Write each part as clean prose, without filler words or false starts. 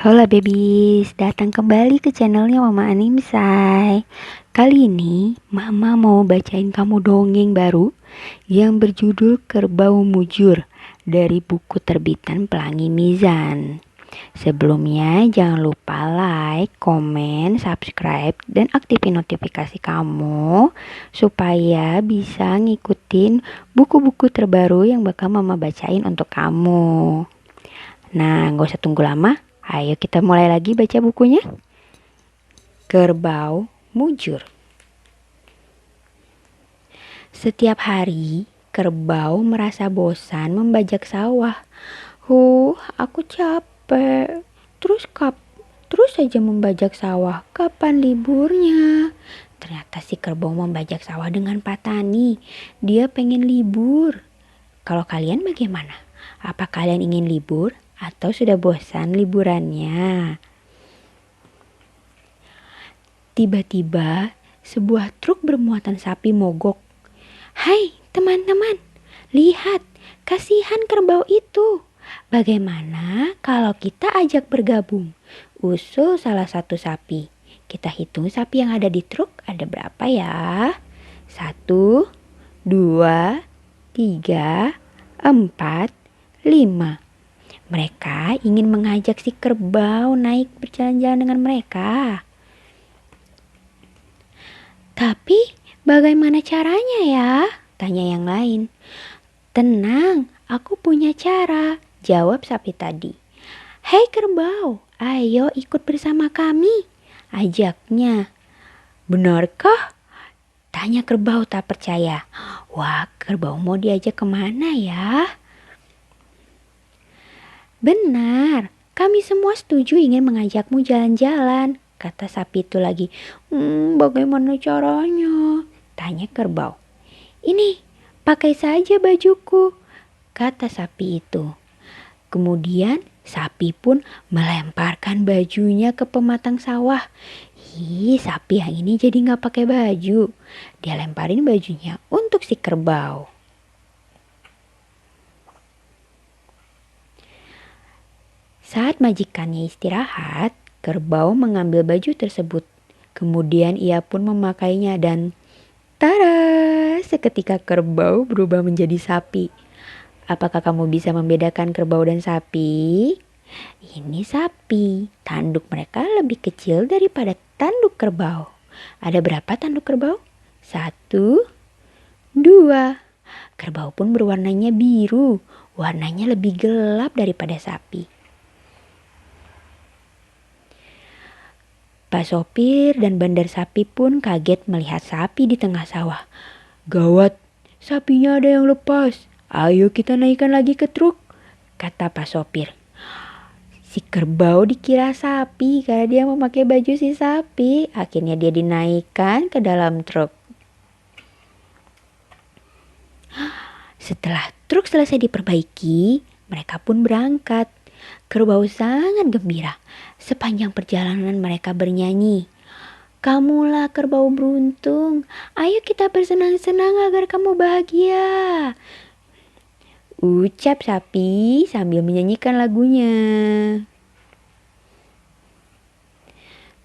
Halo babies, datang kembali ke channelnya Mama Animsai. Kali ini Mama mau bacain kamu dongeng baru yang berjudul Kerbau Mujur dari buku terbitan Pelangi Mizan. Sebelumnya jangan lupa like, komen, subscribe, dan aktifin notifikasi kamu supaya bisa ngikutin buku-buku terbaru yang bakal Mama bacain untuk kamu. Nah, gak usah tunggu lama. Ayo kita mulai lagi baca bukunya. Kerbau Mujur. Setiap hari, kerbau merasa bosan membajak sawah. Aku capek. Terus saja membajak sawah. Kapan liburnya? Ternyata si kerbau membajak sawah dengan Pak Tani. Dia pengen libur. Kalau kalian bagaimana? Apa kalian ingin libur? Atau sudah bosan liburannya? Tiba-tiba sebuah truk bermuatan sapi mogok. Hai teman-teman, lihat, kasihan kerbau itu. Bagaimana kalau kita ajak bergabung? Usul salah satu sapi. Kita hitung sapi yang ada di truk ada berapa ya? 1, 2, 3, 4, 5. Mereka ingin mengajak si kerbau naik berjalan-jalan dengan mereka. Tapi bagaimana caranya ya? Tanya yang lain. Tenang, aku punya cara, jawab sapi tadi. Hei kerbau, ayo ikut bersama kami, ajaknya. Benarkah? Tanya kerbau tak percaya. Wah, kerbau mau diajak kemana ya? Benar, kami semua setuju ingin mengajakmu jalan-jalan, kata sapi itu lagi. Bagaimana caranya? Tanya kerbau. Ini, pakai saja bajuku, kata sapi itu. Kemudian sapi pun melemparkan bajunya ke pematang sawah. Sapi yang ini jadi gak pakai baju. Dia lemparin bajunya untuk si kerbau. Saat majikannya istirahat, kerbau mengambil baju tersebut. Kemudian ia pun memakainya dan tada! Seketika kerbau berubah menjadi sapi. Apakah kamu bisa membedakan kerbau dan sapi? Ini sapi. Tanduk mereka lebih kecil daripada tanduk kerbau. Ada berapa tanduk kerbau? 1, 2. Kerbau pun berwarnanya biru. Warnanya lebih gelap daripada sapi. Pak sopir dan bandar sapi pun kaget melihat sapi di tengah sawah. Gawat, sapinya ada yang lepas. Ayo kita naikkan lagi ke truk, kata Pak sopir. Si kerbau dikira sapi karena dia memakai baju si sapi. Akhirnya dia dinaikkan ke dalam truk. Setelah truk selesai diperbaiki, mereka pun berangkat. Kerbau sangat gembira. Sepanjang perjalanan mereka bernyanyi. Kamulah kerbau beruntung. Ayo kita bersenang-senang agar kamu bahagia, ucap sapi sambil menyanyikan lagunya.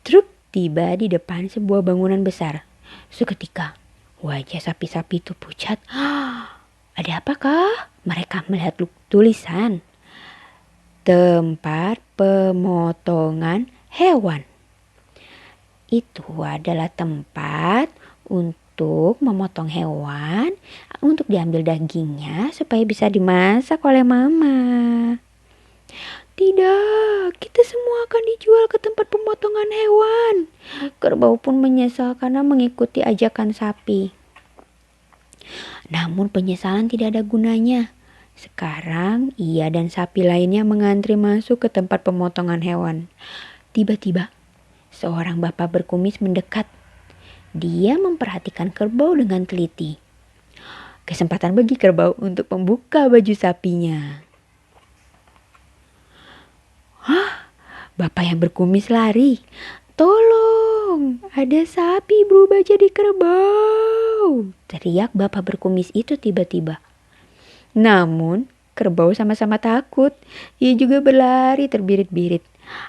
Truk tiba di depan sebuah bangunan besar. Seketika wajah sapi-sapi itu pucat. Ada apakah? Mereka melihat tulisan. Tempat pemotongan hewan. Itu adalah tempat untuk memotong hewan, untuk diambil dagingnya supaya bisa dimasak oleh mama. Tidak, kita semua akan dijual ke tempat pemotongan hewan. Kerbau pun menyesal karena mengikuti ajakan sapi. Namun penyesalan tidak ada gunanya. Sekarang ia dan sapi lainnya mengantri masuk ke tempat pemotongan hewan. Tiba-tiba seorang bapak berkumis mendekat. Dia memperhatikan kerbau dengan teliti. Kesempatan bagi kerbau untuk membuka baju sapinya. Bapak yang berkumis lari. Tolong, ada sapi berubah jadi kerbau, teriak bapak berkumis itu tiba-tiba. Namun kerbau sama-sama takut. Ia juga berlari terbirit-birit.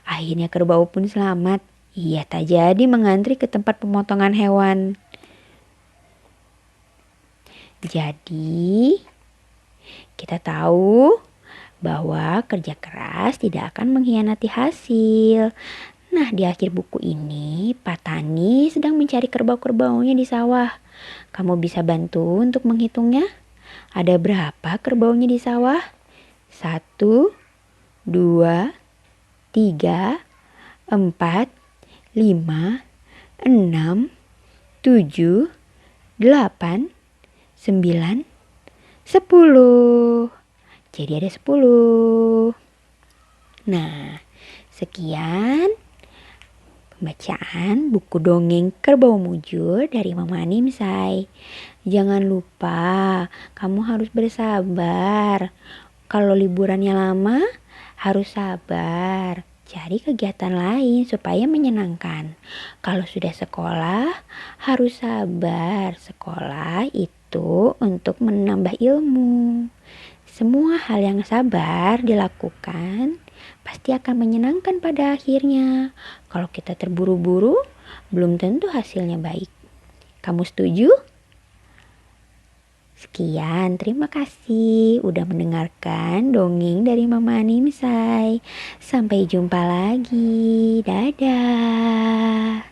Akhirnya kerbau pun selamat. Ia tak jadi mengantri ke tempat pemotongan hewan. Jadi, kita tahu bahwa kerja keras tidak akan mengkhianati hasil. Nah, di akhir buku ini, Pak Tani sedang mencari kerbau-kerbaunya di sawah. Kamu bisa bantu untuk menghitungnya? Ada berapa kerbaunya di sawah? 1, 2, 3, 4, 5, 6, 7, 8, 9, 10. Jadi ada 10. Nah, sekian pembacaan buku dongeng Kerbau Mujur dari Mama Nimsai. Jangan lupa, kamu harus bersabar. Kalau liburannya lama, harus sabar. Cari kegiatan lain supaya menyenangkan. Kalau sudah sekolah, harus sabar. Sekolah itu untuk menambah ilmu. Semua hal yang sabar dilakukan pasti akan menyenangkan pada akhirnya. Kalau kita terburu-buru, belum tentu hasilnya baik. Kamu setuju? Sekian, terima kasih udah mendengarkan dongeng dari Mama Nimsai. Sampai jumpa lagi. Dadah.